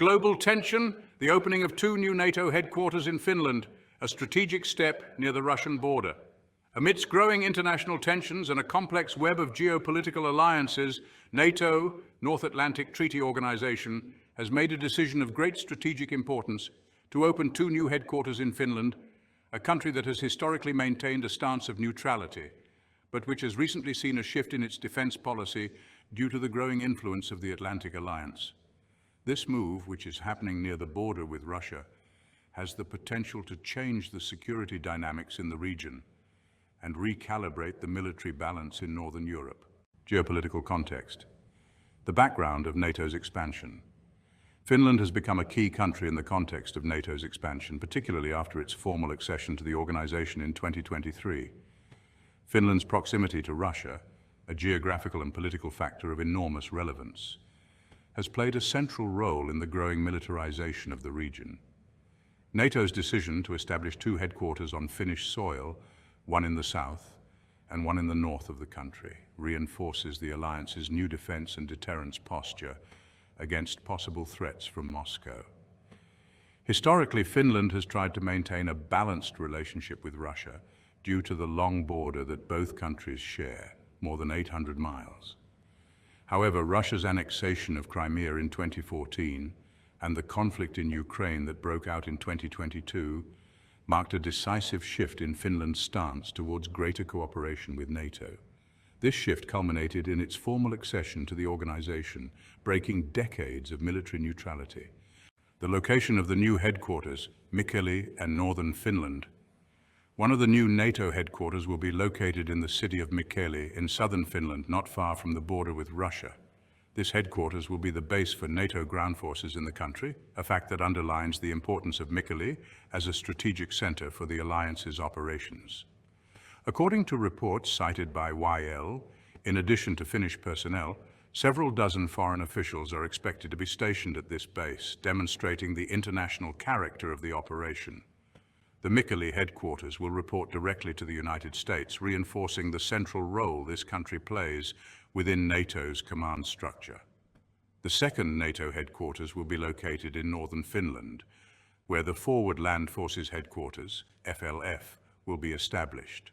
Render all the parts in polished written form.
global tension, the opening of 2 new NATO headquarters in Finland, a strategic step near the Russian border. Amidst growing international tensions and a complex web of geopolitical alliances, NATO, North Atlantic Treaty Organization, has made a decision of great strategic importance to open 2 new headquarters in Finland, a country that has historically maintained a stance of neutrality, but which has recently seen a shift in its defense policy due to the growing influence of the Atlantic Alliance. This move, which is happening near the border with Russia, has the potential to change the security dynamics in the region and recalibrate the military balance in Northern Europe. Geopolitical context. The background of NATO's expansion. Finland has become a key country in the context of NATO's expansion, particularly after its formal accession to the organization in 2023. Finland's proximity to Russia, a geographical and political factor of enormous relevance, has played a central role in the growing militarization of the region. NATO's decision to establish 2 headquarters on Finnish soil, one in the south and one in the north of the country, reinforces the alliance's new defense and deterrence posture against possible threats from Moscow. Historically, Finland has tried to maintain a balanced relationship with Russia due to the long border that both countries share, more than 800 miles. However, Russia's annexation of Crimea in 2014 and the conflict in Ukraine that broke out in 2022 marked a decisive shift in Finland's stance towards greater cooperation with NATO. This shift culminated in its formal accession to the organization, breaking decades of military neutrality. The location of the new headquarters, Mikkeli and northern Finland. One of the new NATO headquarters will be located in the city of Mikkeli in southern Finland, not far from the border with Russia. This headquarters will be the base for NATO ground forces in the country, a fact that underlines the importance of Mikkeli as a strategic center for the alliance's operations. According to reports cited by YL, in addition to Finnish personnel, several dozen foreign officials are expected to be stationed at this base, demonstrating the international character of the operation. The Mikkeli headquarters will report directly to the United States, reinforcing the central role this country plays within NATO's command structure. The second NATO headquarters will be located in northern Finland, where the Forward Land Forces Headquarters, FLF, will be established.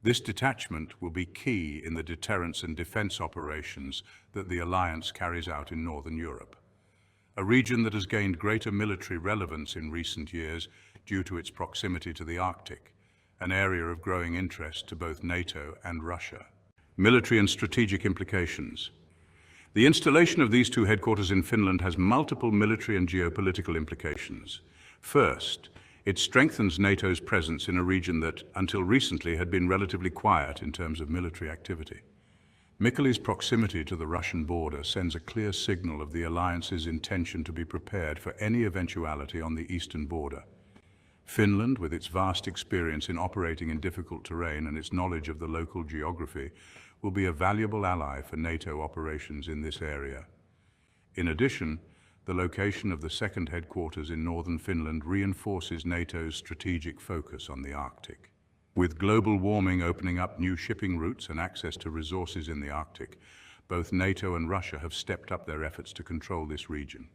This detachment will be key in the deterrence and defense operations that the alliance carries out in Northern Europe, a region that has gained greater military relevance in recent years due to its proximity to the Arctic, an area of growing interest to both NATO and Russia. Military and strategic implications. The installation of these 2 headquarters in Finland has multiple military and geopolitical implications. First, it strengthens NATO's presence in a region that, until recently, had been relatively quiet in terms of military activity. Mikkeli's proximity to the Russian border sends a clear signal of the alliance's intention to be prepared for any eventuality on the eastern border. Finland, with its vast experience in operating in difficult terrain and its knowledge of the local geography, will be a valuable ally for NATO operations in this area. In addition, the location of the second headquarters in northern Finland reinforces NATO's strategic focus on the Arctic. With global warming opening up new shipping routes and access to resources in the Arctic, both NATO and Russia have stepped up their efforts to control this region.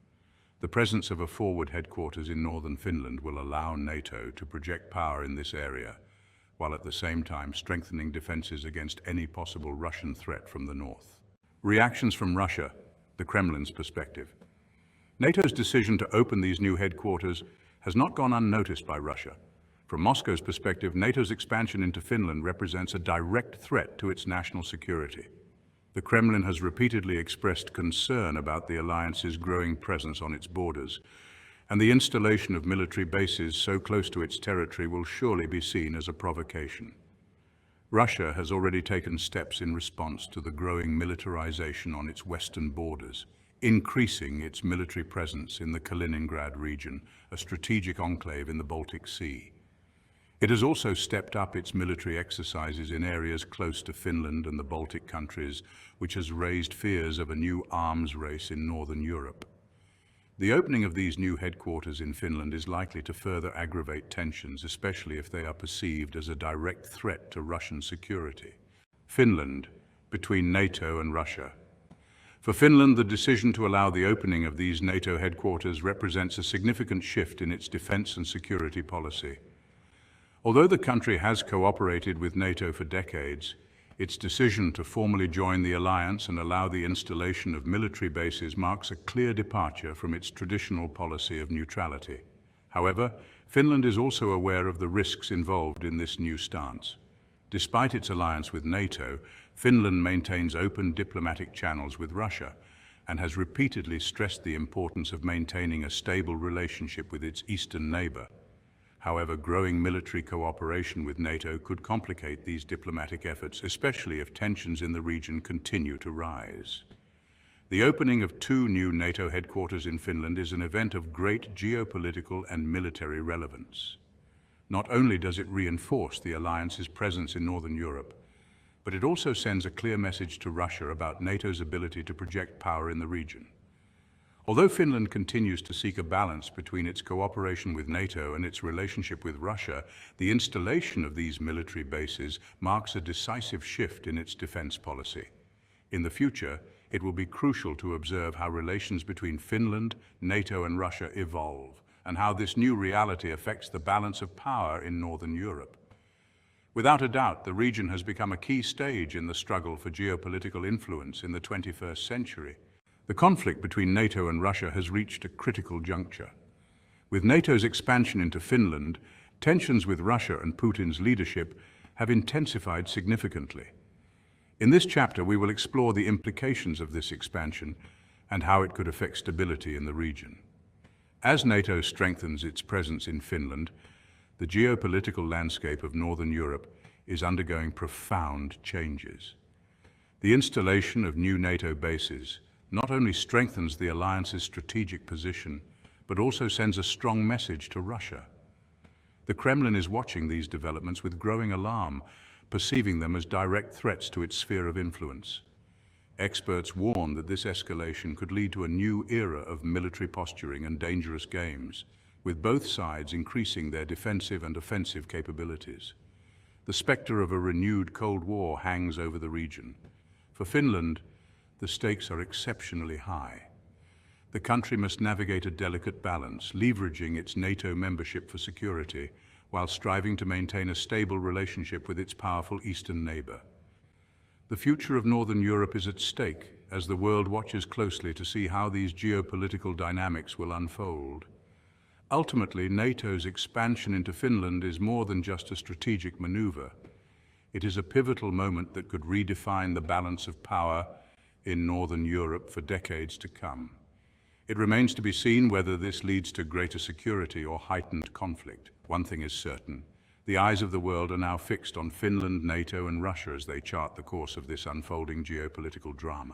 The presence of a forward headquarters in northern Finland will allow NATO to project power in this area, while at the same time strengthening defenses against any possible Russian threat from the north. Reactions from Russia, the Kremlin's perspective. NATO's decision to open these new headquarters has not gone unnoticed by Russia. From Moscow's perspective, NATO's expansion into Finland represents a direct threat to its national security. The Kremlin has repeatedly expressed concern about the alliance's growing presence on its borders, and the installation of military bases so close to its territory will surely be seen as a provocation. Russia has already taken steps in response to the growing militarization on its western borders, increasing its military presence in the Kaliningrad region, a strategic enclave in the Baltic Sea. It has also stepped up its military exercises in areas close to Finland and the Baltic countries, which has raised fears of a new arms race in Northern Europe. The opening of these new headquarters in Finland is likely to further aggravate tensions, especially if they are perceived as a direct threat to Russian security. Finland, between NATO and Russia. For Finland, the decision to allow the opening of these NATO headquarters represents a significant shift in its defense and security policy. Although the country has cooperated with NATO for decades, its decision to formally join the alliance and allow the installation of military bases marks a clear departure from its traditional policy of neutrality. However, Finland is also aware of the risks involved in this new stance. Despite its alliance with NATO, Finland maintains open diplomatic channels with Russia and has repeatedly stressed the importance of maintaining a stable relationship with its eastern neighbor. However, growing military cooperation with NATO could complicate these diplomatic efforts, especially if tensions in the region continue to rise. The opening of 2 new NATO headquarters in Finland is an event of great geopolitical and military relevance. Not only does it reinforce the alliance's presence in Northern Europe, but it also sends a clear message to Russia about NATO's ability to project power in the region. Although Finland continues to seek a balance between its cooperation with NATO and its relationship with Russia, the installation of these military bases marks a decisive shift in its defense policy. In the future, it will be crucial to observe how relations between Finland, NATO and Russia evolve, and how this new reality affects the balance of power in Northern Europe. Without a doubt, the region has become a key stage in the struggle for geopolitical influence in the 21st century. The conflict between NATO and Russia has reached a critical juncture. With NATO's expansion into Finland, tensions with Russia and Putin's leadership have intensified significantly. In this chapter, we will explore the implications of this expansion and how it could affect stability in the region. As NATO strengthens its presence in Finland, the geopolitical landscape of Northern Europe is undergoing profound changes. The installation of new NATO bases not only strengthens the alliance's strategic position, but also sends a strong message to Russia. The Kremlin is watching these developments with growing alarm, perceiving them as direct threats to its sphere of influence. Experts warn that this escalation could lead to a new era of military posturing and dangerous games, with both sides increasing their defensive and offensive capabilities. The specter of a renewed Cold War hangs over the region. For Finland, the stakes are exceptionally high. The country must navigate a delicate balance, leveraging its NATO membership for security, while striving to maintain a stable relationship with its powerful eastern neighbor. The future of Northern Europe is at stake as the world watches closely to see how these geopolitical dynamics will unfold. Ultimately, NATO's expansion into Finland is more than just a strategic maneuver. It is a pivotal moment that could redefine the balance of power in Northern Europe for decades to come. It remains to be seen whether this leads to greater security or heightened conflict. One thing is certain: the eyes of the world are now fixed on Finland, NATO and Russia as they chart the course of this unfolding geopolitical drama.